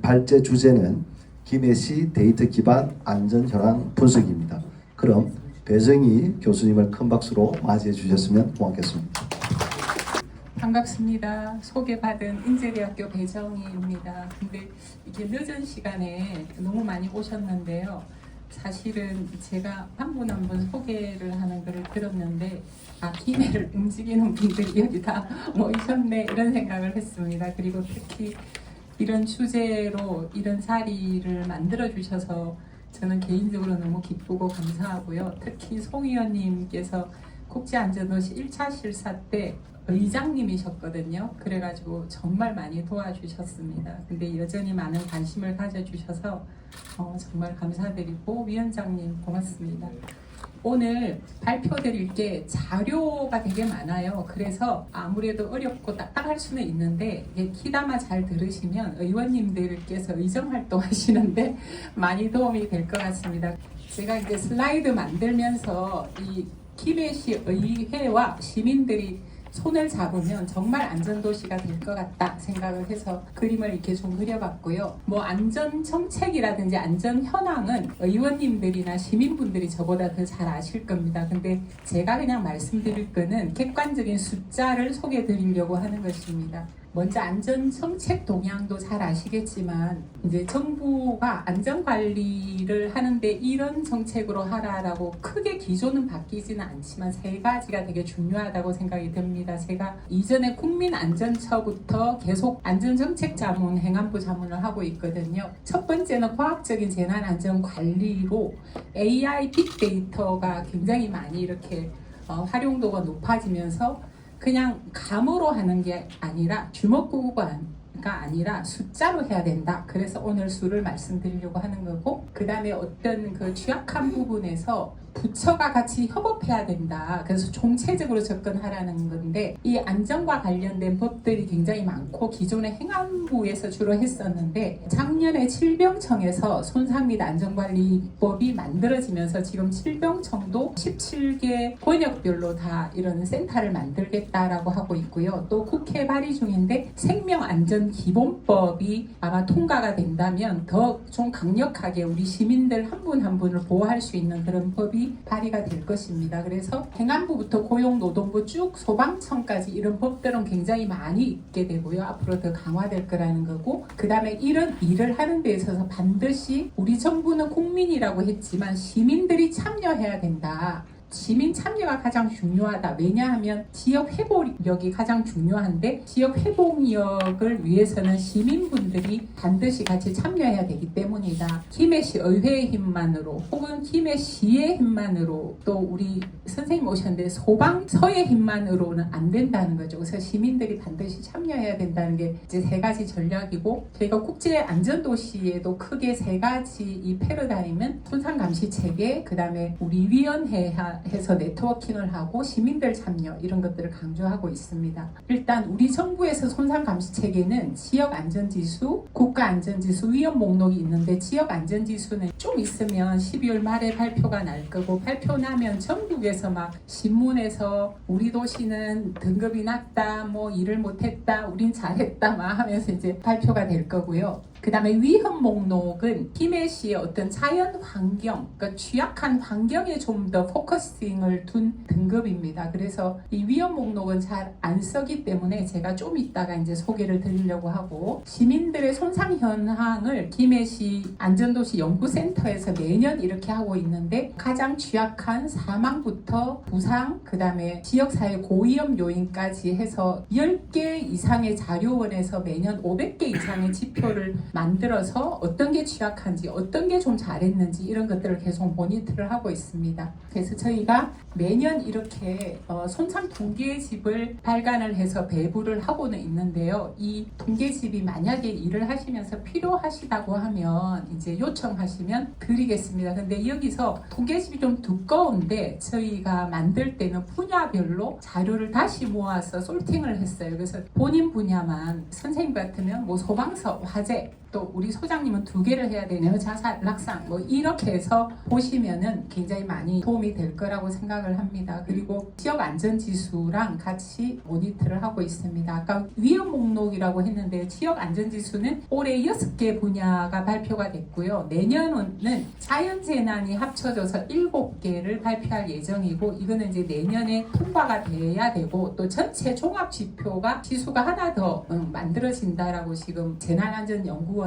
발제 주제는 김해시 데이터 기반 안전 현황 분석입니다. 그럼 배정희 교수님을 큰 박수로 맞이해 주셨으면 고맙겠습니다. 반갑습니다. 소개받은 인제대학교 배정희입니다. 근데 이게 늦은 시간에 너무 많이 오셨는데요. 사실은 제가 한 분 한 분 소개를 하는 것을 들었는데 김해를 움직이는 분들이 여기 다 모이셨네 이런 생각을 했습니다. 그리고 특히 이런 주제로 이런 자리를 만들어 주셔서 저는 개인적으로 너무 기쁘고 감사하고요. 특히 송 의원님께서 국제안전도시 1차 실사 때 의장님이셨거든요. 그래가지고 정말 많이 도와주셨습니다. 근데 여전히 많은 관심을 가져주셔서 정말 감사드리고 위원장님 고맙습니다. 오늘 발표드릴 게 자료가 되게 많아요. 그래서 아무래도 어렵고 딱딱할 수는 있는데 귀담아 잘 들으시면 의원님들께서 의정활동 하시는데 많이 도움이 될 것 같습니다. 제가 이제 슬라이드 만들면서 이 김해시 의회와 시민들이 손을 잡으면 정말 안전도시가 될 것 같다 생각을 해서 그림을 이렇게 좀 그려봤고요. 뭐 안전정책이라든지 안전현황은 의원님들이나 시민분들이 저보다 더 잘 아실 겁니다. 근데 제가 그냥 말씀드릴 거는 객관적인 숫자를 소개해 드리려고 하는 것입니다. 먼저 안전정책 동향도 잘 아시겠지만 이제 정부가 안전관리를 하는데 이런 정책으로 하라라고 크게 기조는 바뀌지는 않지만 세 가지가 되게 중요하다고 생각이 듭니다. 제가 이전에 국민안전처부터 계속 안전정책 자문, 행안부 자문을 하고 있거든요. 첫 번째는 과학적인 재난안전관리로 AI 빅데이터가 굉장히 많이 이렇게 활용도가 높아지면서 그냥 감으로 하는 게 아니라 주먹구구가 아니라 숫자로 해야 된다. 그래서 오늘 수를 말씀드리려고 하는 거고, 그 다음에 어떤 그 취약한 부분에서 부처가 같이 협업해야 된다. 그래서 총체적으로 접근하라는 건데, 이 안전과 관련된 법들이 굉장히 많고 기존의 행안부에서 주로 했었는데 작년에 칠병청에서 손상 및 안전관리법이 만들어지면서 지금 칠병청도 17개 권역별로 다 이런 센터를 만들겠다라고 하고 있고요. 또 국회 발의 중인데 생명안전기본법이 아마 통과가 된다면 더 좀 강력하게 우리 시민들 한 분 한 분을 보호할 수 있는 그런 법이 발의가 될 것입니다. 그래서 행안부부터 고용노동부 쭉 소방청까지 이런 법들은 굉장히 많이 있게 되고요. 앞으로 더 강화될 거라는 거고, 그 다음에 이런 일을 하는 데 있어서 반드시 우리 정부는 국민이라고 했지만 시민들이 참여해야 된다. 시민 참여가 가장 중요하다. 왜냐하면 지역 회복력이 가장 중요한데 지역 회복력을 위해서는 시민분들이 반드시 같이 참여해야 되기 때문이다. 김해시 의회의 힘만으로 혹은 김해시의 힘만으로 또 우리 선생님 오셨는데 소방서의 힘만으로는 안 된다는 거죠. 그래서 시민들이 반드시 참여해야 된다는 게 이제 세 가지 전략이고, 저희가 국제안전도시에도 크게 세 가지 이 패러다임은 손상감시체계, 그 다음에 우리 위원회 해서 네트워킹을 하고 시민들 참여 이런 것들을 강조하고 있습니다. 일단 우리 정부에서 손상감시체계는 지역안전지수, 국가안전지수, 위험 목록이 있는데 지역안전지수는 좀 있으면 12월 말에 발표가 날 거고, 발표 나면 전국에서 막 신문에서 우리 도시는 등급이 낮다, 뭐 일을 못했다, 우린 잘했다 막 하면서 이제 발표가 될 거고요. 그 다음에 위험 목록은 김해시의 어떤 자연 환경, 그러니까 취약한 환경에 좀 더 포커싱을 둔 등급입니다. 그래서 이 위험 목록은 잘 안 쓰기 때문에 제가 좀 이따가 이제 소개를 드리려고 하고, 시민들의 손상 현황을 김해시 안전도시 연구센터에서 매년 이렇게 하고 있는데 가장 취약한 사망부터 부상, 그 다음에 지역사회 고위험 요인까지 해서 10개 이상의 자료원에서 매년 500개 이상의 지표를 만들어서 어떤 게 취약한지 어떤 게 좀 잘했는지 이런 것들을 계속 모니터를 하고 있습니다. 그래서 저희가 매년 이렇게 손상 통계집을 발간을 해서 배부를 하고는 있는데요. 이 통계집이 만약에 일을 하시면서 필요하시다고 하면 이제 요청하시면 드리겠습니다. 근데 여기서 통계집이 좀 두꺼운데 저희가 만들 때는 분야별로 자료를 다시 모아서 솔팅을 했어요. 그래서 본인 분야만 선생님 같으면 뭐 소방서, 화재, 또 우리 소장님은 2개를 해야 되네요. 자살, 낙상 뭐 이렇게 해서 보시면은 굉장히 많이 도움이 될 거라고 생각을 합니다. 그리고 지역 안전 지수랑 같이 모니터를 하고 있습니다. 아까 위험 목록이라고 했는데 지역 안전 지수는 올해 6개 분야가 발표가 됐고요. 내년은 자연재난이 합쳐져서 7개를 발표할 예정이고 이거는 이제 내년에 통과가 돼야 되고 또 전체 종합 지표가 지수가 하나 더 만들어진다라고 지금 재난안전연구원에서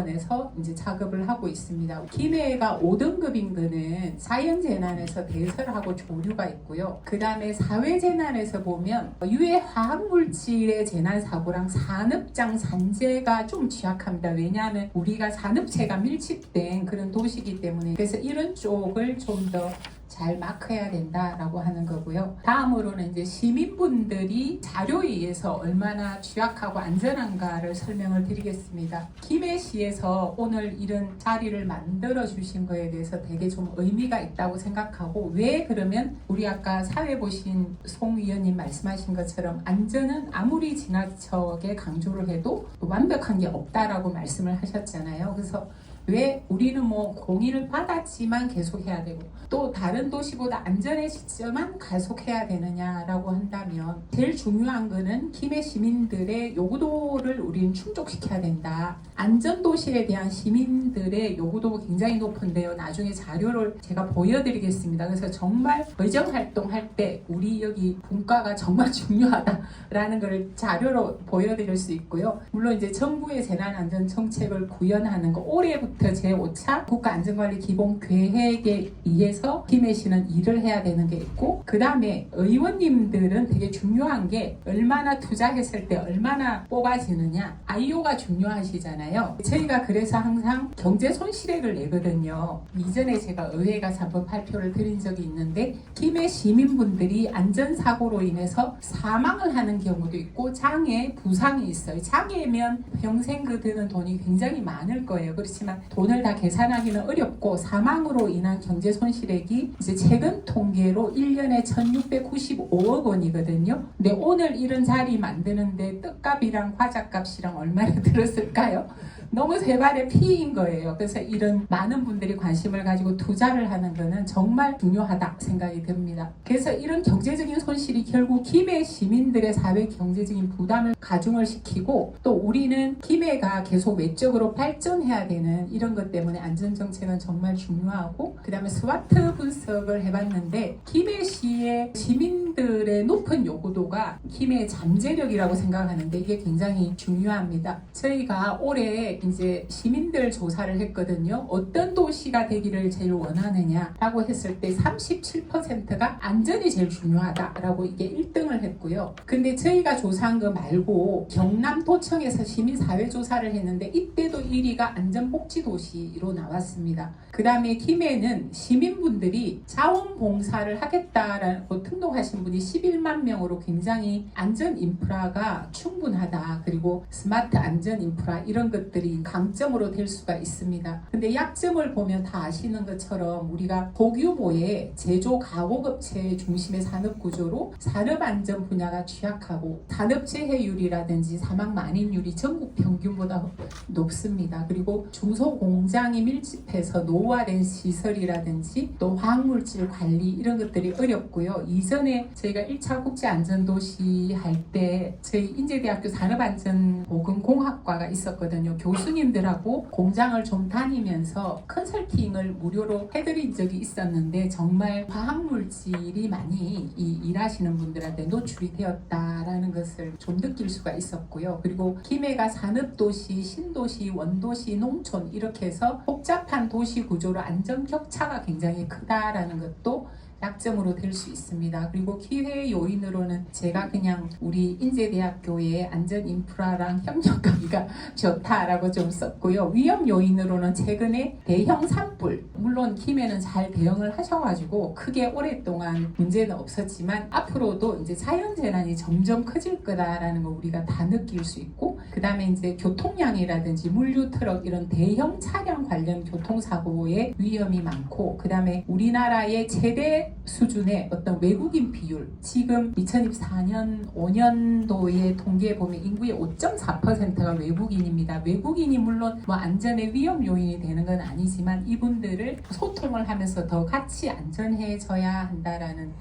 이제 작업을 하고 있습니다. 김해가 5등급인 거는 자연재난에서 대설하고 조류가 있고요. 그 다음에 사회재난에서 보면 유해 화학물질의 재난사고랑 산업장 산재가 좀 취약합니다. 왜냐하면 우리가 산업체가 밀집된 그런 도시이기 때문에 그래서 이런 쪽을 좀 더 잘 마크해야 된다라고 하는 거고요. 다음으로는 이제 시민분들이 자료에 의해서 얼마나 취약하고 안전한가를 설명을 드리겠습니다. 김해시에서 오늘 이런 자리를 만들어 주신 거에 대해서 되게 좀 의미가 있다고 생각하고 왜 그러면 우리 아까 사회 보신 송 위원님 말씀하신 것처럼 안전은 아무리 지나치게 강조를 해도 완벽한 게 없다라고 말씀을 하셨잖아요. 그래서 왜 우리는 뭐 공의를 받았지만 계속해야 되고 또 다른 도시보다 안전해지지만 계속해야 되느냐라고 한다면 제일 중요한 거는 김해 시민들의 요구도를 우리는 충족시켜야 된다. 안전도시에 대한 시민들의 요구도가 굉장히 높은데요. 나중에 자료를 제가 보여드리겠습니다. 그래서 정말 의정활동할 때 우리 여기 분과가 정말 중요하다라는 걸 자료로 보여드릴 수 있고요. 물론 이제 정부의 재난안전정책을 구현하는 거 올해부터 제5차 국가안전관리기본계획에 의해서 김해시는 일을 해야 되는 게 있고 그 다음에 의원님들은 되게 중요한 게 얼마나 투자했을 때 얼마나 뽑아지느냐 IO가 중요하시잖아요. 저희가 그래서 항상 경제 손실액을 내거든요. 이전에 제가 의회에 가서 한번 발표를 드린 적이 있는데 김해 시민분들이 안전사고로 인해서 사망을 하는 경우도 있고 장애, 부상이 있어요. 장애면 평생 그 드는 돈이 굉장히 많을 거예요. 그렇지만 돈을 다 계산하기는 어렵고 사망으로 인한 경제 손실액이 이제 최근 통계로 1년에 1695억 원이거든요. 근데 오늘 이런 자리 만드는데 떡값이랑 과자값이랑 얼마나 들었을까요? 너무 세 발의 피인 거예요. 그래서 이런 많은 분들이 관심을 가지고 투자를 하는 거는 정말 중요하다 생각이 듭니다. 그래서 이런 경제적인 손실이 결국 김해 시민들의 사회 경제적인 부담을 가중을 시키고 또 우리는 김해가 계속 외적으로 발전해야 되는 이런 것 때문에 안전정책은 정말 중요하고 그 다음에 스와트 분석을 해봤는데 김해시의 시민들의 높은 요구도가 김해의 잠재력이라고 생각하는데 이게 굉장히 중요합니다. 저희가 올해 이제 시민들 조사를 했거든요. 어떤 도시가 되기를 제일 원하느냐라고 했을 때 37%가 안전이 제일 중요하다라고 이게 1등을 했고요. 근데 저희가 조사한 거 말고 경남도청에서 시민사회조사를 했는데 이때도 1위가 안전복지도시로 나왔습니다. 그 다음에 김해는 시민분들이 자원봉사를 하겠다라고 등록하신 분이 11만 명으로 굉장히 안전인프라가 충분하다. 그리고 스마트 안전인프라 이런 것들이 강점으로 될 수가 있습니다. 근데 약점을 보면 다 아시는 것처럼 우리가 고규모의 제조 가공업체 중심의 산업구조로 산업안전 분야가 취약하고 산업재해율이라든지 사망 만인율이 전국 평균보다 높습니다. 그리고 중소공장이 밀집해서 노후화된 시설이라든지 또 화학물질 관리 이런 것들이 어렵고요. 이전에 저희가 1차 국제안전도시 할 때 저희 인제대학교 산업안전보건공학과가 있었거든요. 교수님들하고 공장을 좀 다니면서 컨설팅을 무료로 해드린 적이 있었는데 정말 화학물질이 많이 일하시는 분들한테 노출이 되었다라는 것을 좀 느낄 수가 있었고요. 그리고 김해가 산업도시, 신도시, 원도시, 농촌 이렇게 해서 복잡한 도시 구조로 안전 격차가 굉장히 크다라는 것도 약점으로 될 수 있습니다. 그리고 기회 요인으로는 제가 그냥 우리 인제대학교의 안전 인프라랑 협력하기가 좋다라고 좀 썼고요. 위험 요인으로는 최근에 대형 산불, 물론 김해는 잘 대응을 하셔가지고 크게 오랫동안 문제는 없었지만 앞으로도 이제 자연재난이 점점 커질 거다라는 거 우리가 다 느낄 수 있고 그 다음에 이제 교통량이라든지 물류 트럭 이런 대형 차량 관련 교통사고의 위험이 많고 그 다음에 우리나라의 최대 국내 수준의 어떤 외국인 비율, 지금 2024년 5년도의 통계에 보면 인구의 5.4%가 외국인입니다. 외국인이 물론 뭐 안전의 위험 요인이 되는 건 아니지만 이분들을 소통을 하면서 더 같이 안전해져야 한다라는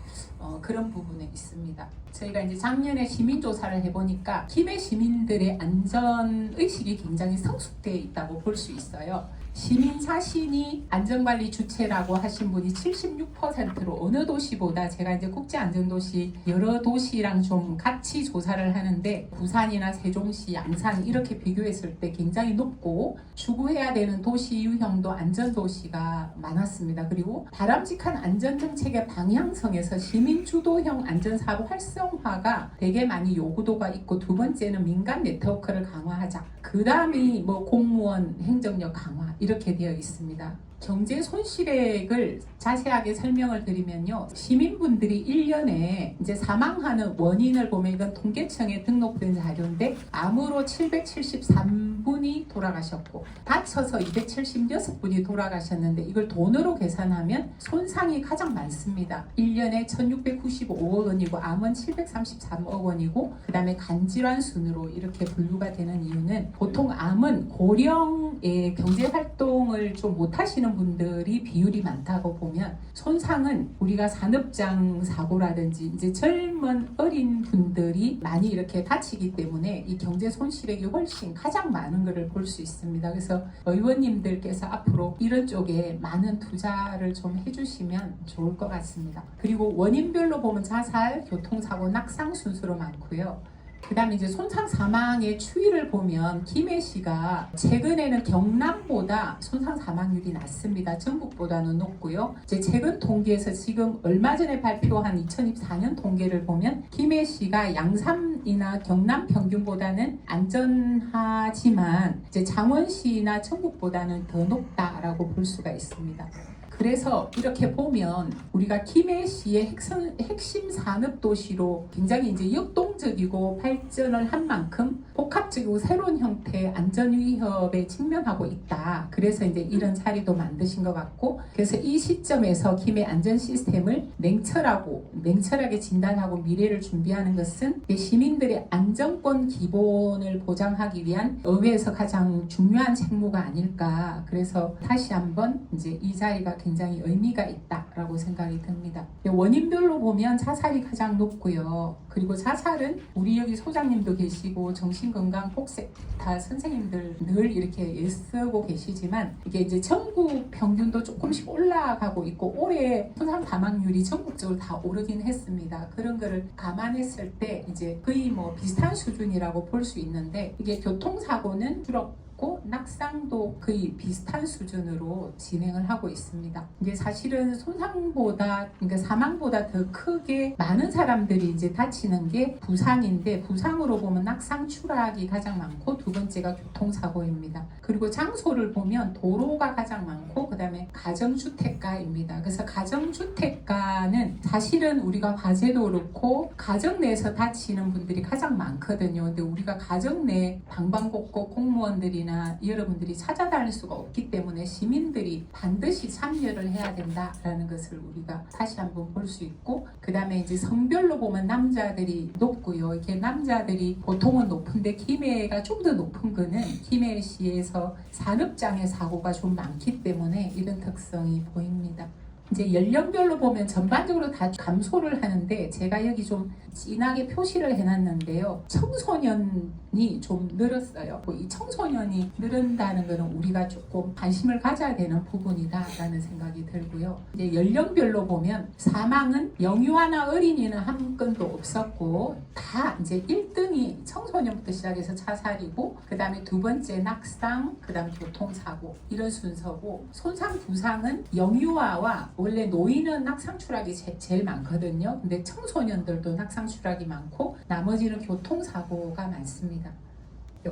그런 부분에 있습니다. 저희가 이제 작년에 시민조사를 해보니까 김해 시민들의 안전의식이 굉장히 성숙되어 있다고 볼 수 있어요. 시민 자신이 안전관리 주체라고 하신 분이 76%로 어느 도시보다 제가 이제 국제안전도시 여러 도시랑 좀 같이 조사를 하는데 부산이나 세종시, 양산 이렇게 비교했을 때 굉장히 높고 추구해야 되는 도시 유형도 안전도시가 많았습니다. 그리고 바람직한 안전정책의 방향성에서 시민주도형 안전사고 활성화가 되게 많이 요구도가 있고 두 번째는 민간 네트워크를 강화하자. 그 다음이 뭐 공무원 행정력 강화 이렇게 되어 있습니다. 경제 손실액을 자세하게 설명을 드리면요. 시민분들이 1년에 이제 사망하는 원인을 보면 이건 통계청에 등록된 자료인데 암으로 773분이 돌아가셨고 다쳐서 276분이 돌아가셨는데 이걸 돈으로 계산하면 손상이 가장 많습니다. 1년에 1695억 원이고 암은 733억 원이고 그 다음에 간질환 순으로 이렇게 분류가 되는 이유는 보통 암은 고령의 경제활동을 좀 못하시는 분들이 비율이 많다고 보면 손상은 우리가 산업장 사고라든지 이제 젊은 어린 분들이 많이 이렇게 다치기 때문에 이 경제 손실액이 훨씬 가장 많은 것을 볼 수 있습니다. 그래서 의원님들께서 앞으로 이런 쪽에 많은 투자를 좀 해주시면 좋을 것 같습니다. 그리고 원인별로 보면 자살, 교통사고, 낙상 순수로 많고요. 그 다음에 이제 손상 사망의 추이를 보면 김해시가 최근에는 경남보다 손상 사망률이 낮습니다. 전북보다는 높고요. 이제 최근 통계에서 지금 얼마 전에 발표한 2024년 통계를 보면 김해시가 양산이나 경남 평균보다는 안전하지만 이제 장원시나 전북보다는 더 높다라고 볼 수가 있습니다. 그래서 이렇게 보면 우리가 김해시의 핵심 산업도시로 굉장히 이제 역동적이고 발전을 한 만큼 복합적이고 새로운 형태의 안전위협에 직면하고 있다. 그래서 이제 이런 자리도 만드신 것 같고 그래서 이 시점에서 김해 안전 시스템을 냉철하게 진단하고 미래를 준비하는 것은 시민들의 안전권 기본을 보장하기 위한 의회에서 가장 중요한 책무가 아닐까. 그래서 다시 한번 이제 이 자리가 굉장히 의미가 있다라고 생각이 듭니다. 원인별로 보면 자살이 가장 높고요. 그리고 자살은 우리 여기 소장님도 계시고 정신건강 복색타 선생님들 늘 이렇게 애쓰고 계시지만 이게 이제 전국 평균도 조금씩 올라가고 있고 올해 손상 사망률이 전국적으로 다 오르긴 했습니다. 그런 거를 감안했을 때 이제 거의 뭐 비슷한 수준이라고 볼 수 있는데 이게 교통사고는 줄었고 낙상도 거의 비슷한 수준으로 진행을 하고 있습니다. 이게 사실은 손상보다, 그러니까 사망보다 더 크게 많은 사람들이 이제 다치는 게 부상인데 부상으로 보면 낙상 추락이 가장 많고 두 번째가 교통사고입니다. 그리고 장소를 보면 도로가 가장 많고 그 다음에 가정주택가입니다. 그래서 가정주택가는 사실은 우리가 화재도 그렇고 가정 내에서 다치는 분들이 가장 많거든요. 근데 우리가 가정 내 방방곡곡 공무원들이 여러분들이 찾아다닐 수가 없기 때문에 시민들이 반드시 참여를 해야 된다라는 것을 우리가 다시 한번 볼 수 있고 그 다음에 이제 성별로 보면 남자들이 높고요. 이렇게 남자들이 보통은 높은데 김해가 좀 더 높은 거는 김해시에서 산업장애 사고가 좀 많기 때문에 이런 특성이 보입니다. 이제 연령별로 보면 전반적으로 다 감소를 하는데 제가 여기 좀 진하게 표시를 해놨는데요. 청소년이 좀 늘었어요. 이 청소년이 늘은다는 것은 우리가 조금 관심을 가져야 되는 부분이다라는 생각이 들고요. 이제 연령별로 보면 사망은 영유아나 어린이는 한 건도 없었고 다 이제 1등이 청소년부터 시작해서 자살이고 그 다음에 두 번째 낙상, 그 다음에 교통사고 이런 순서고 손상 부상은 영유아와 원래 노인은 낙상 추락이 제일 많거든요. 근데 청소년들도 낙상 추락이 많고 나머지는 교통사고가 많습니다.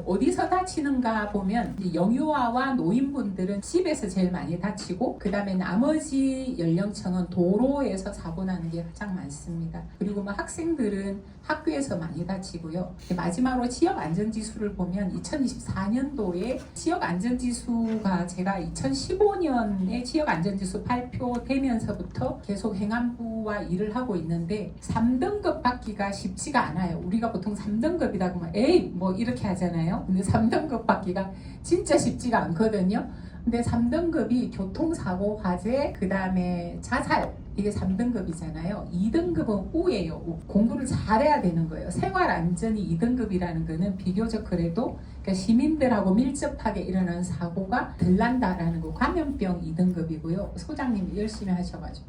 어디서 다치는가 보면 이제 영유아와 노인분들은 집에서 제일 많이 다치고 그 다음에 나머지 연령층은 도로에서 사고 나는 게 가장 많습니다. 그리고 뭐 학생들은 학교에서 많이 다치고요. 마지막으로 지역 안전지수를 보면 2024년도에 지역 안전지수가 제가 2015년에 지역 안전지수 발표되면서부터 계속 행안부와 일을 하고 있는데 3등급 받기가 쉽지가 않아요. 우리가 보통 3등급이다 그러면 에이 뭐 이렇게 하잖아요. 근데 3등급 받기가 진짜 쉽지가 않거든요. 근데 3등급이 교통사고, 화재, 그 다음에 자살 이게 3등급이잖아요. 2등급은 우예요. 공부를 잘해야 되는 거예요. 생활안전이 2등급이라는 거는 비교적 그래도 그러니까 시민들하고 밀접하게 일어나는 사고가 덜 난다라는 거. 감염병 2등급이고요. 소장님이 열심히 하셔가지고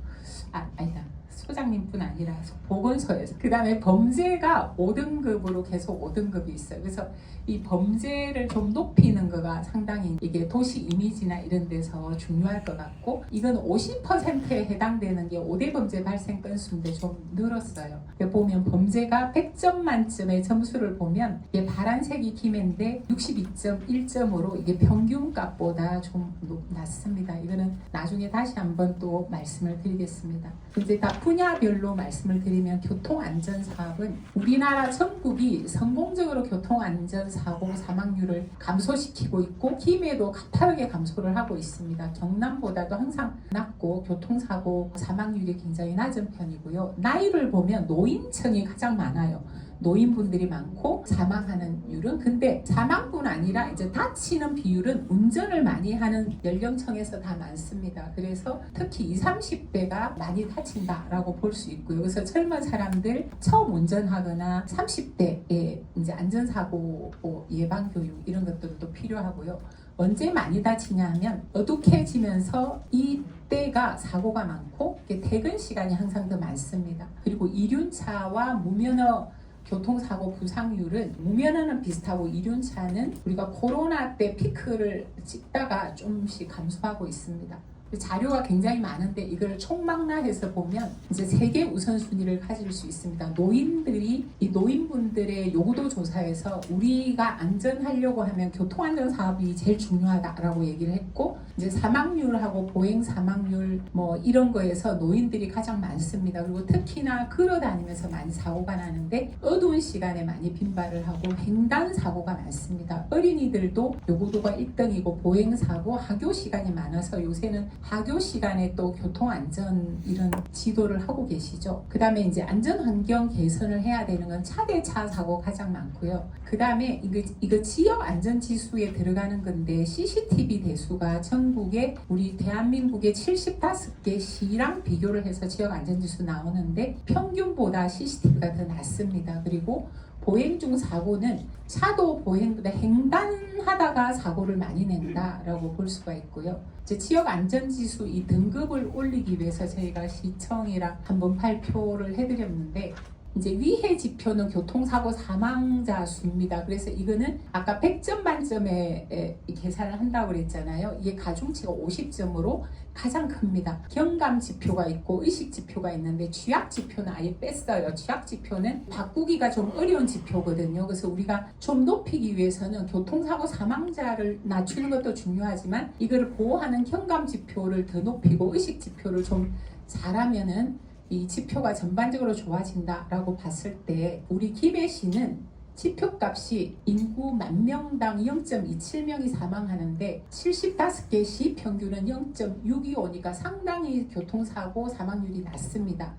아니다. 소장님뿐 아니라 보건소에서 그 다음에 범죄가 5등급으로 계속 5등급이 있어요. 그래서 이 범죄를 좀 높이는 거가 상당히 이게 도시 이미지나 이런 데서 중요할 것 같고 이건 50%에 해당되는 게 5대 범죄 발생 건수인데 좀 늘었어요. 보면 범죄가 100점 만점의 점수를 보면 이게 파란색이 기매인데 62.1점으로 이게 평균값보다 좀 낮습니다. 이거는 나중에 다시 한번 또 말씀을 드리겠습니다. 이제 다 분야별로 말씀을 드리면 교통안전사업은 우리나라 전국이 성공적으로 교통안전사고 사망률을 감소시키고 있고 김해도 가파르게 감소를 하고 있습니다. 경남보다도 항상 낮고 교통사고 사망률이 굉장히 낮은 편이고요. 나이를 보면 노인층이 가장 많아요. 노인분들이 많고 사망하는 율은 근데 사망뿐 아니라 이제 다치는 비율은 운전을 많이 하는 연령층에서 다 많습니다. 그래서 특히 20, 30대가 많이 다친다라고 볼 수 있고요. 그래서 젊은 사람들 처음 운전하거나 30대에 이제 안전사고 예방 교육 이런 것들도 필요하고요. 언제 많이 다치냐 하면 어둑해지면서 이때가 사고가 많고 퇴근 시간이 항상 더 많습니다. 그리고 이륜차와 무면허 교통사고 부상률은 무면허는 비슷하고 이륜차는 우리가 코로나 때 피크를 찍다가 조금씩 감소하고 있습니다. 자료가 굉장히 많은데 이걸 총망라해서 보면 이제 세계 우선순위를 가질 수 있습니다. 노인들이 이 노인분들의 요구도 조사에서 우리가 안전하려고 하면 교통안전 사업이 제일 중요하다라고 얘기를 했고 이제 사망률하고 보행 사망률 뭐 이런 거에서 노인들이 가장 많습니다. 그리고 특히나 걸어다니면서 많이 사고가 나는데 어두운 시간에 많이 빈발을 하고 횡단 사고가 많습니다. 어린이들도 요구도가 1등이고 보행 사고 하교 시간이 많아서 요새는 하교 시간에 또 교통안전 이런 지도를 하고 계시죠. 그 다음에 이제 안전환경 개선을 해야 되는 건 차대차 사고 가장 많고요. 그 다음에 이거 지역 안전지수에 들어가는 건데 CCTV 대수가 전국에 우리 대한민국의 75개 시랑 비교를 해서 지역 안전지수 나오는데 평균보다 CCTV가 더 낮습니다. 그리고 보행 중 사고는 차도 보행보다 횡단하다가 사고를 많이 낸다라고 볼 수가 있고요. 이제 지역 안전지수 이 등급을 올리기 위해서 저희가 시청이랑 한번 발표를 해드렸는데 이제 위해 지표는 교통사고 사망자 수입니다. 그래서 이거는 아까 100점 만점에 계산을 한다고 그랬잖아요. 이게 가중치가 50점으로 가장 큽니다. 경감 지표가 있고 의식 지표가 있는데 취약 지표는 아예 뺐어요. 취약 지표는 바꾸기가 좀 어려운 지표거든요. 그래서 우리가 좀 높이기 위해서는 교통사고 사망자를 낮추는 것도 중요하지만 이거를 보호하는 경감 지표를 더 높이고 의식 지표를 좀 잘하면은 이 지표가 전반적으로 좋아진다라고 봤을 때 우리 김해시는 지표값이 인구 10,000명당 0.27명이 사망하는데 75개 시 평균은 0.625니까 상당히 교통사고 사망률이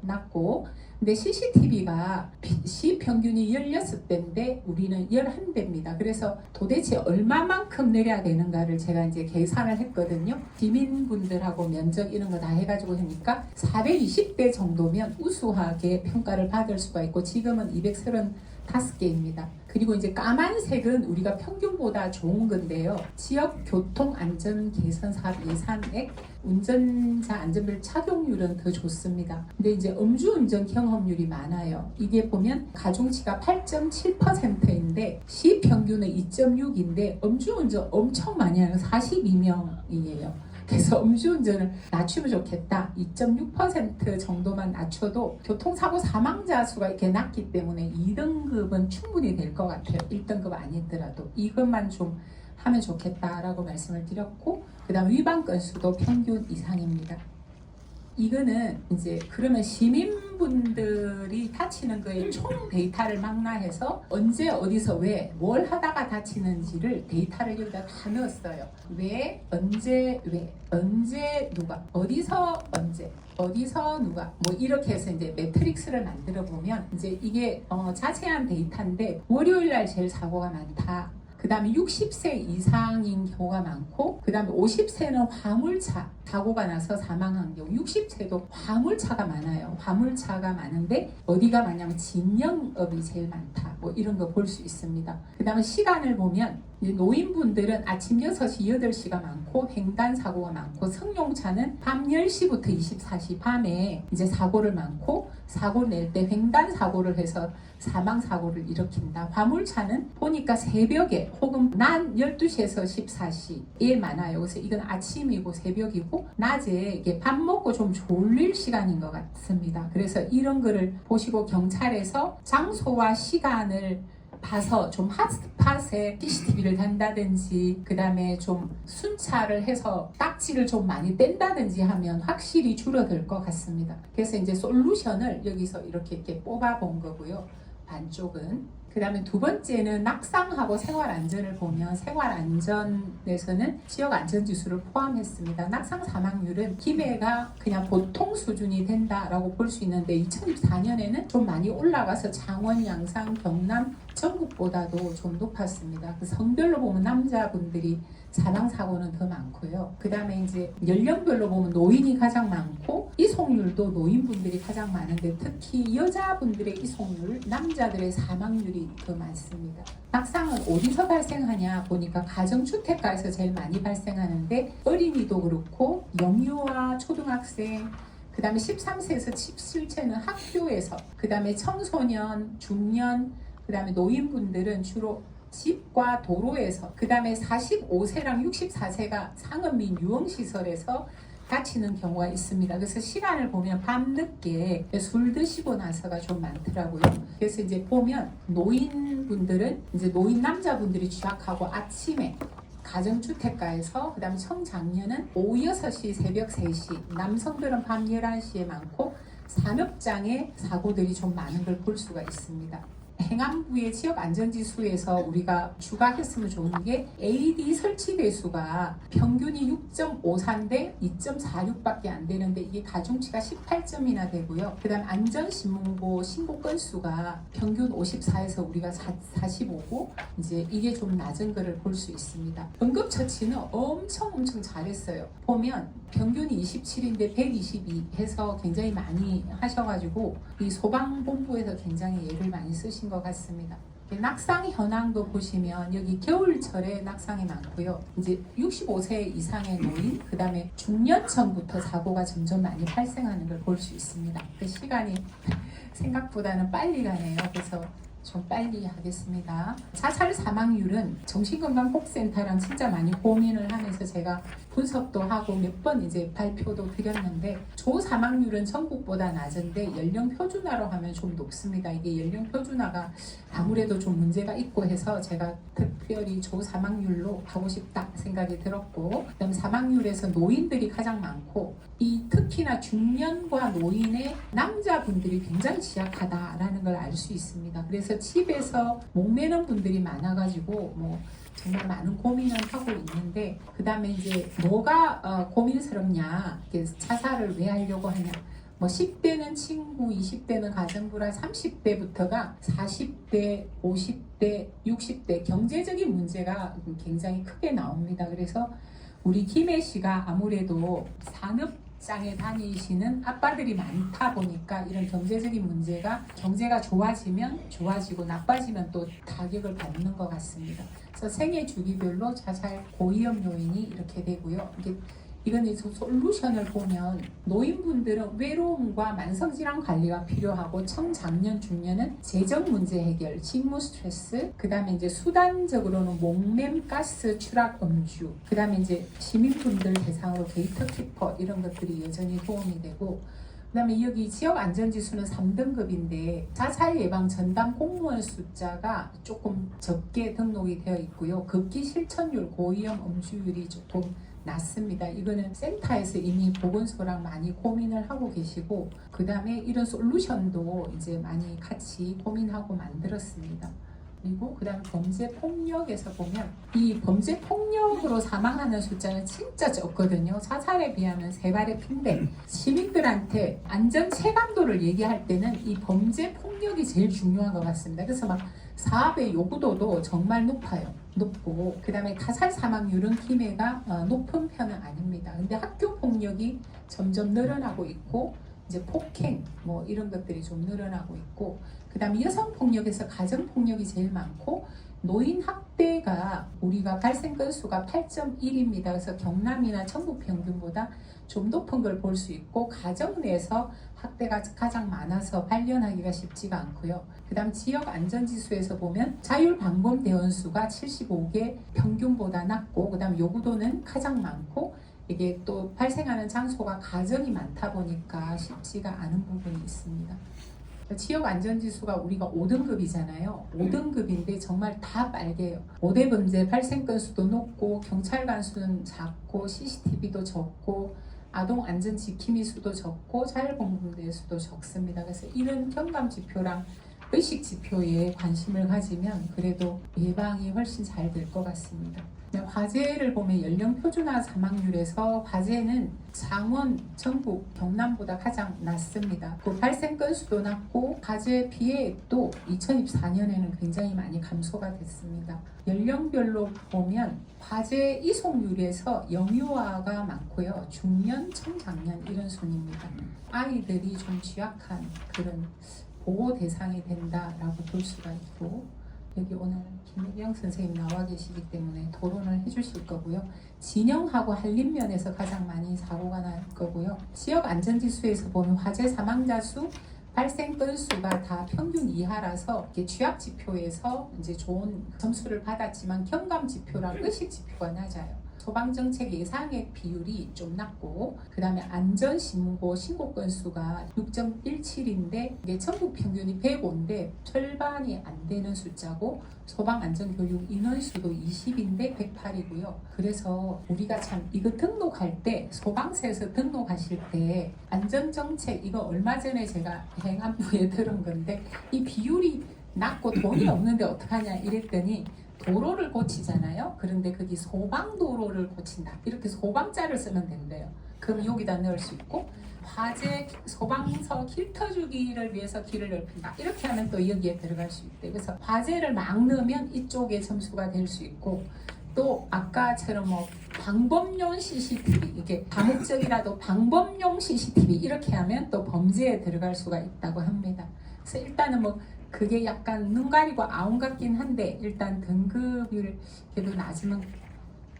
낮고 근데 CCTV가 시 평균이 16대인데 우리는 11대입니다. 그래서 도대체 얼마만큼 내려야 되는가를 제가 이제 계산을 했거든요. 시민분들하고 면적 이런 거 다 해가지고 하니까 420대 정도면 우수하게 평가를 받을 수가 있고 지금은 235개입니다. 그리고 이제 까만색은 우리가 평균보다 좋은 건데요. 지역 교통 안전 개선 사업 예산액 운전자 안전벨 착용률은 더 좋습니다. 근데 이제 음주운전 경험률이 많아요. 이게 보면 가중치가 8.7%인데 시 평균은 2.6인데 음주운전 엄청 많이 하는 42명이에요. 그래서 음주운전을 낮추면 좋겠다. 2.6% 정도만 낮춰도 교통사고 사망자 수가 이렇게 낮기 때문에 2등급은 충분히 될 것 같아요. 1등급 아니더라도 이것만 좀 하면 좋겠다라고 말씀을 드렸고, 그 다음 위반 건수도 평균 이상입니다. 이거는 이제 그러면 시민분들이 다치는 거에 총 데이터를 망라해서 언제 어디서 왜 뭘 하다가 다치는지를 데이터를 여기다 다 넣었어요. 왜 언제 누가 어디서 언제 어디서 누가 뭐 이렇게 해서 이제 매트릭스를 만들어 보면 이제 이게 자세한 데이터인데 월요일 날 제일 사고가 많다. 그 다음에 60세 이상인 경우가 많고, 그 다음에 50세는 화물차 사고가 나서 사망한 경우, 60세도 화물차가 많아요. 화물차가 많은데 어디가 많냐면 진영업이 제일 많다. 뭐 이런 거 볼 수 있습니다. 그 다음에 시간을 보면 노인분들은 아침 6시, 8시가 많고 횡단 사고가 많고, 승용차는 밤 10시부터 24시 밤에 이제 사고를 많고, 사고 낼 때 횡단 사고를 해서 사망 사고를 일으킨다. 화물차는 보니까 새벽에 혹은 낮 12시에서 14시에 많아요. 그래서 이건 아침이고 새벽이고 낮에 이게 밥 먹고 좀 졸릴 시간인 것 같습니다. 그래서 이런 거를 보시고 경찰에서 장소와 시간을 봐서 좀 핫스팟에 CCTV를 단다든지, 그 다음에 좀 순찰을 해서 딱지를 좀 많이 뗀다든지 하면 확실히 줄어들 것 같습니다. 그래서 이제 솔루션을 여기서 이렇게 뽑아 본 거고요. 반쪽은. 그 다음에 두 번째는 낙상하고 생활안전을 보면 생활안전에서는 지역안전지수를 포함했습니다. 낙상 사망률은 김해가 그냥 보통 수준이 된다라고 볼 수 있는데 2024년에는 좀 많이 올라가서 창원, 양산, 경남, 전국보다도 좀 높았습니다. 그 성별로 보면 남자분들이 사망사고는 더 많고요. 그 다음에 이제 연령별로 보면 노인이 가장 많고 이송률도 노인분들이 가장 많은데 특히 여자분들의 이송률, 남자들의 사망률이 더 많습니다. 낙상은 어디서 발생하냐 보니까 가정주택가에서 제일 많이 발생하는데 어린이도 그렇고 영유아, 초등학생, 그 다음에 13세에서 17세는 학교에서, 그 다음에 청소년, 중년, 그 다음에 노인분들은 주로 집과 도로에서, 그 다음에 45세랑 64세가 상업 및 유흥시설에서 다치는 경우가 있습니다. 그래서 시간을 보면 밤늦게 술 드시고 나서가 좀 많더라고요. 그래서 이제 보면 노인분들은 이제 노인 남자분들이 취약하고 아침에 가정주택가에서, 그 다음에 청장년은 오후 6시, 새벽 3시, 남성들은 밤 11시에 많고 산업장애 사고들이 좀 많은 걸 볼 수가 있습니다. 행안부의 지역안전지수에서 우리가 추가했으면 좋은 게 AD 설치 대수가 평균이 6.54인데 2.46밖에 안 되는데 이게 가중치가 18점이나 되고요. 그 다음 안전신문고 신고 건수가 평균 54에서 우리가 45고 이제 이게 좀 낮은 거를 볼 수 있습니다. 응급처치는 엄청 잘했어요. 보면 평균이 27인데 122 해서 굉장히 많이 하셔가지고 이 소방본부에서 굉장히 예를 많이 쓰신 것 같습니다. 낙상 현황도 보시면 여기 겨울철에 낙상이 많고요. 이제 65세 이상의 노인, 그 다음에 중년층부터 사고가 점점 많이 발생하는 걸 볼 수 있습니다. 그 시간이 생각보다는 빨리 가네요. 그래서 좀 빨리 하겠습니다. 자살 사망률은 정신건강복지센터랑 진짜 많이 고민을 하면서 제가 분석도 하고 몇 번 이제 발표도 드렸는데 조 사망률은 전국보다 낮은데 연령 표준화로 하면 좀 높습니다. 이게 연령 표준화가 아무래도 좀 문제가 있고 해서 제가 특별히 조 사망률로 하고 싶다 생각이 들었고, 그다음 사망률에서 노인들이 가장 많고 이 특히나 중년과 노인의 남자분들이 굉장히 취약하다라는 걸 알 수 있습니다. 그래서 집에서 목매는 분들이 많아가지고 뭐 정말 많은 고민을 하고 있는데, 그 다음에 이제 뭐가 고민스럽냐, 자살을 왜 하려고 하냐, 뭐 10대는 친구, 20대는 가정부라 30대부터가 40대, 50대, 60대 경제적인 문제가 굉장히 크게 나옵니다. 그래서 우리 김해시가 아무래도 산업장에 다니시는 아빠들이 많다 보니까 이런 경제적인 문제가, 경제가 좋아지면 좋아지고 나빠지면 또 타격을 받는 것 같습니다. 그래서 생애 주기별로 자살 고위험 요인이 이렇게 되고요. 이게 이건 이제 솔루션을 보면 노인분들은 외로움과 만성질환 관리가 필요하고 청장년, 중년은 재정 문제 해결, 직무 스트레스, 그 다음에 이제 수단적으로는 목맴, 가스, 추락, 음주, 그 다음에 이제 시민분들 대상으로 게이터 키퍼 이런 것들이 여전히 도움이 되고, 그 다음에 여기 지역 안전지수는 3등급인데 자살 예방 전담 공무원 숫자가 조금 적게 등록이 되어 있고요. 급기 실천율, 고위험 음주율이 조금 낮습니다. 이거는 센터에서 이미 보건소랑 많이 고민을 하고 계시고, 그 다음에 이런 솔루션도 이제 많이 같이 고민하고 만들었습니다. 그리고 그 다음 범죄 폭력에서 보면 이 범죄 폭력으로 사망하는 숫자는 진짜 적거든요. 자살에 비하면 3발의 핑배. 시민들한테 안전 체감도를 얘기할 때는 이 범죄 폭력이 제일 중요한 것 같습니다. 그래서 막 사업의 요구도도 정말 높고, 그 다음에 타살 사망률은 김해가 높은 편은 아닙니다. 근데 학교 폭력이 점점 늘어나고 있고, 이제 폭행 뭐 이런 것들이 좀 늘어나고 있고, 그 다음에 여성 폭력에서 가정 폭력이 제일 많고, 노인 학대가 우리가 발생 건수가 8.1입니다. 그래서 경남이나 전국 평균보다 좀 높은 걸 볼 수 있고, 가정 내에서 학대가 가장 많아서 발견하기가 쉽지가 않고요. 그 다음 지역 안전지수에서 보면 자율 방범 대원 수가 75개 평균보다 낮고, 그 다음 요구도는 가장 많고, 이게 또 발생하는 장소가 가정이 많다 보니까 쉽지가 않은 부분이 있습니다. 지역 안전지수가 우리가 5등급이잖아요. 5등급인데 정말 다 빨개요. 5대 범죄 발생 건수도 높고, 경찰관 수는 작고, CCTV도 적고, 아동 안전 지킴이 수도 적고, 자율공범대 수도 적습니다. 그래서 이런 경감 지표랑 의식 지표에 관심을 가지면 그래도 예방이 훨씬 잘 될 것 같습니다. 화재를 보면 연령 표준화 사망률에서 화재는 창원, 전국, 경남보다 가장 낮습니다. 그 발생 건수도 낮고 화재 피해도 2024년에는 굉장히 많이 감소가 됐습니다. 연령별로 보면 화재 이송률에서 영유아가 많고요. 중년, 청장년 이런 순입니다. 아이들이 좀 취약한 그런 보호 대상이 된다라고 볼 수가 있고, 여기 오늘 김혜경 선생님 나와 계시기 때문에 토론을 해주실 거고요. 진영하고 한림면에서 가장 많이 사고가 날 거고요. 지역 안전지수에서 보면 화재 사망자 수, 발생 건수가 다 평균 이하라서 취약 지표에서 이제 좋은 점수를 받았지만 경감 지표랑 의식 지표가 낮아요. 소방정책 예상액 비율이 좀 낮고, 그 다음에 안전신고 신고 건수가 6.17인데 이게 전국 평균이 105인데 절반이 안 되는 숫자고, 소방안전교육 인원수도 20인데 108이고요. 그래서 우리가 참 이거 등록할 때, 소방서에서 등록하실 때 안전정책, 이거 얼마 전에 제가 행안부에 들은 건데 이 비율이 낮고 돈이 없는데 어떡하냐 이랬더니, 도로를 고치잖아요. 그런데 거기 소방도로를 고친다. 이렇게 소방자를 쓰면 된대요. 그럼 여기다 넣을 수 있고, 화재 소방서 길 터주기를 위해서 길을 넓힌다. 이렇게 하면 또 여기에 들어갈 수 있대. 그래서 화재를 막 넣으면 이쪽에 점수가 될 수 있고, 또 아까처럼 뭐 방범용 CCTV, 이게 다목적이라도 방범용 CCTV 이렇게 하면 또 범죄에 들어갈 수가 있다고 합니다. 그래서 일단은 뭐 그게 약간 눈 가리고 아웅 같긴 한데, 일단 등급을 그래도 낮으면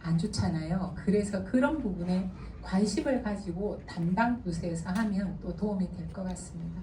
안 좋잖아요. 그래서 그런 부분에 관심을 가지고 담당 부서에서 하면 또 도움이 될 것 같습니다.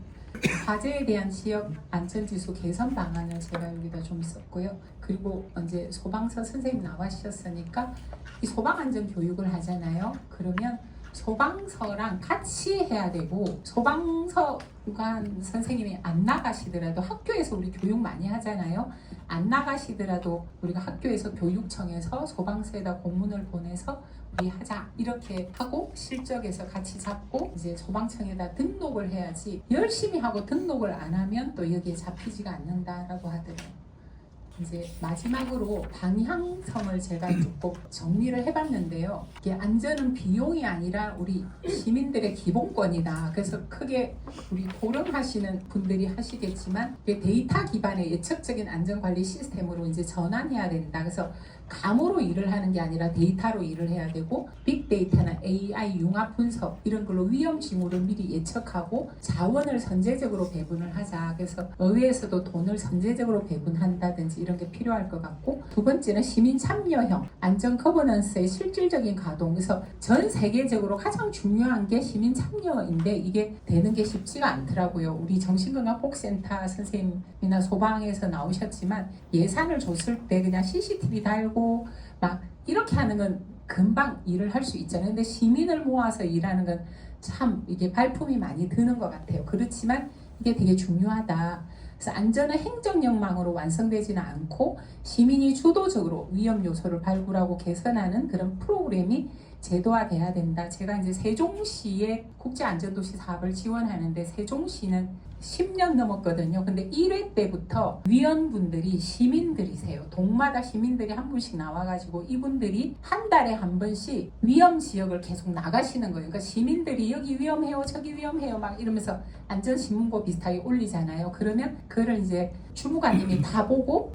화재에 대한 지역 안전지수 개선 방안을 제가 여기다 좀 썼고요. 그리고 이제 소방서 선생님 나와주셨으니까 이 소방안전 교육을 하잖아요. 그러면 소방서랑 같이 해야 되고, 소방서관 선생님이 안 나가시더라도 학교에서 우리 교육 많이 하잖아요. 안 나가시더라도 우리가 학교에서 교육청에서 소방서에다 공문을 보내서 우리 하자 이렇게 하고, 실적에서 같이 잡고 이제 소방청에다 등록을 해야지, 열심히 하고 등록을 안 하면 또 여기에 잡히지가 않는다라고 하더라고요. 이제 마지막으로 방향성을 제가 조금 정리를 해봤는데요. 이게 안전은 비용이 아니라 우리 시민들의 기본권이다. 그래서 크게 우리 토론하시는 분들이 하시겠지만, 이게 데이터 기반의 예측적인 안전관리 시스템으로 이제 전환해야 된다. 그래서 감으로 일을 하는 게 아니라 데이터로 일을 해야 되고 빅데이터나 AI 융합 분석 이런 걸로 위험 징후를 미리 예측하고 자원을 선제적으로 배분을 하자. 그래서 의회에서도 돈을 선제적으로 배분한다든지 이런 게 필요할 것 같고, 두 번째는 시민 참여형 안전 거버넌스의 실질적인 가동. 그래서 전 세계적으로 가장 중요한 게 시민 참여인데 이게 되는 게 쉽지가 않더라고요. 우리 정신건강복지센터 선생님이나 소방에서 나오셨지만 예산을 줬을 때 그냥 CCTV 달고 막 이렇게 하는 건 금방 일을 할 수 있잖아요. 근데 시민을 모아서 일하는 건 참 이게 발품이 많이 드는 것 같아요. 그렇지만 이게 되게 중요하다. 그래서 안전은 행정력망으로 완성되지는 않고 시민이 주도적으로 위험 요소를 발굴하고 개선하는 그런 프로그램이 제도화돼야 된다. 제가 이제 세종시의 국제안전도시 사업을 지원하는데 세종시는 10년 넘었거든요. 근데 1회 때부터 위원분들이 시민들이세요. 동마다 시민들이 한 분씩 나와가지고 이분들이 한 달에 한 번씩 위험 지역을 계속 나가시는 거예요. 그러니까 시민들이 여기 위험해요, 저기 위험해요 막 이러면서 안전신문고 비슷하게 올리잖아요. 그러면 그걸 이제 주무관님이 다 보고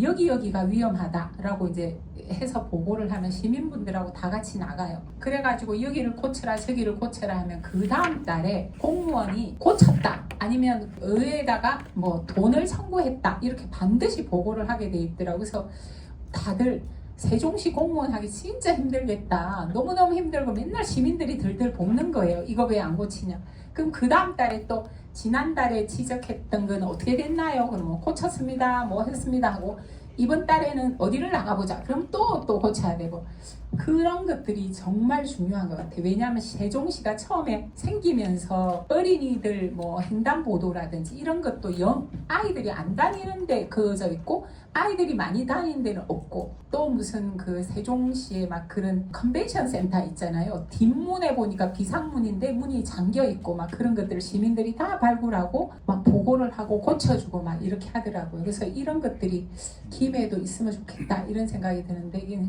여기가 위험하다라고 이제 해서 보고를 하면 시민분들하고 다 같이 나가요. 그래가지고 여기를 고쳐라 저기를 고쳐라 하면 그 다음 달에 공무원이 고쳤다 아니면 의회에다가 뭐 돈을 청구했다 이렇게 반드시 보고를 하게 돼 있더라고요. 그래서 다들 세종시 공무원 하기 진짜 힘들겠다. 너무너무 힘들고 맨날 시민들이 들들 볶는 거예요. 이거 왜 안 고치냐. 그럼 그 다음 달에 또 지난달에 지적했던 건 어떻게 됐나요? 그럼 뭐 고쳤습니다. 뭐 했습니다 하고 이번 달에는 어디를 나가보자. 그럼 또 고쳐야 되고 그런 것들이 정말 중요한 것 같아요. 왜냐하면 세종시가 처음에 생기면서 어린이들 뭐 횡단보도라든지 이런 것도 아이들이 안 다니는 데 그어져 있고 아이들이 많이 다니는 데는 없고 또 무슨 그 세종시에 막 그런 컨벤션 센터 있잖아요. 뒷문에 보니까 비상문인데 문이 잠겨 있고 막 그런 것들을 시민들이 다 발굴하고 막 보고를 하고 고쳐주고 막 이렇게 하더라고요. 그래서 이런 것들이 기회도 있으면 좋겠다 이런 생각이 드는데 이게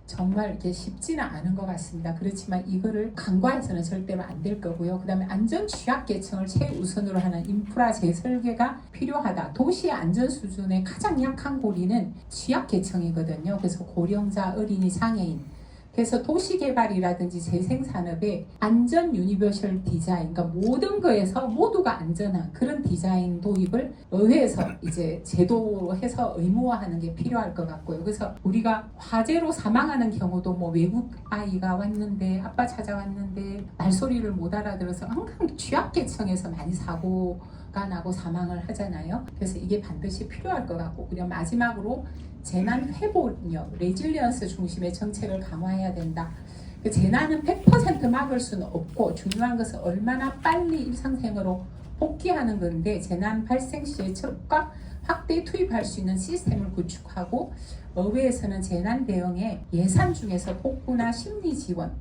정말 이게 쉽지는 않은 것 같습니다. 그렇지만 이거를 간과해서는 절대로 안 될 거고요. 그 다음에 안전 취약계층을 최우선으로 하는 인프라 재설계가 필요하다. 도시의 안전 수준의 가장 약한 고리는 취약계층이거든요. 그래서 고령자, 어린이, 장애인. 그래서 도시개발이라든지 재생산업의 안전 유니버셜 디자인, 그러니까 모든 거에서 모두가 안전한 그런 디자인 도입을 의회에서 이제 제도해서 의무화하는 게 필요할 것 같고요. 그래서 우리가 화재로 사망하는 경우도 뭐 외국 아이가 왔는데 아빠 찾아왔는데 말소리를 못 알아들어서 항상 취약계층에서 많이 사고가 나고 사망을 하잖아요. 그래서 이게 반드시 필요할 것 같고, 그리고 마지막으로 재난 회복력, 레질리언스 중심의 정책을 강화해야 된다. 그 재난은 100% 막을 수는 없고 중요한 것은 얼마나 빨리 일상생활로 복귀하는 건데 재난 발생 시에 즉각 확대 투입할 수 있는 시스템을 구축하고 의회에서는 재난 대응에 예산 중에서 복구나 심리 지원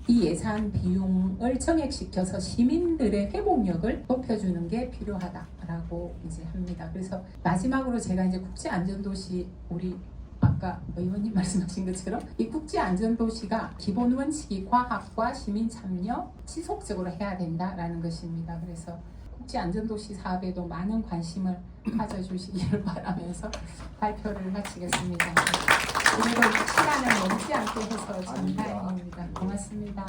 이 예산 비용을 정액시켜서 시민들의 회복력을 높여주는 게 필요하다라고 이제 합니다. 그래서 마지막으로 제가 이제 국제안전도시 우리 아까 의원님 말씀하신 것처럼 이 국제안전도시가 기본 원칙이 과학과 시민 참여 지속적으로 해야 된다라는 것입니다. 그래서 국제안전도시 사업에도 많은 관심을 가져주시기를 바라면서 발표를 마치겠습니다. 그리고 시간을 넘지 않게 해서 참 다행입니다. 고맙습니다.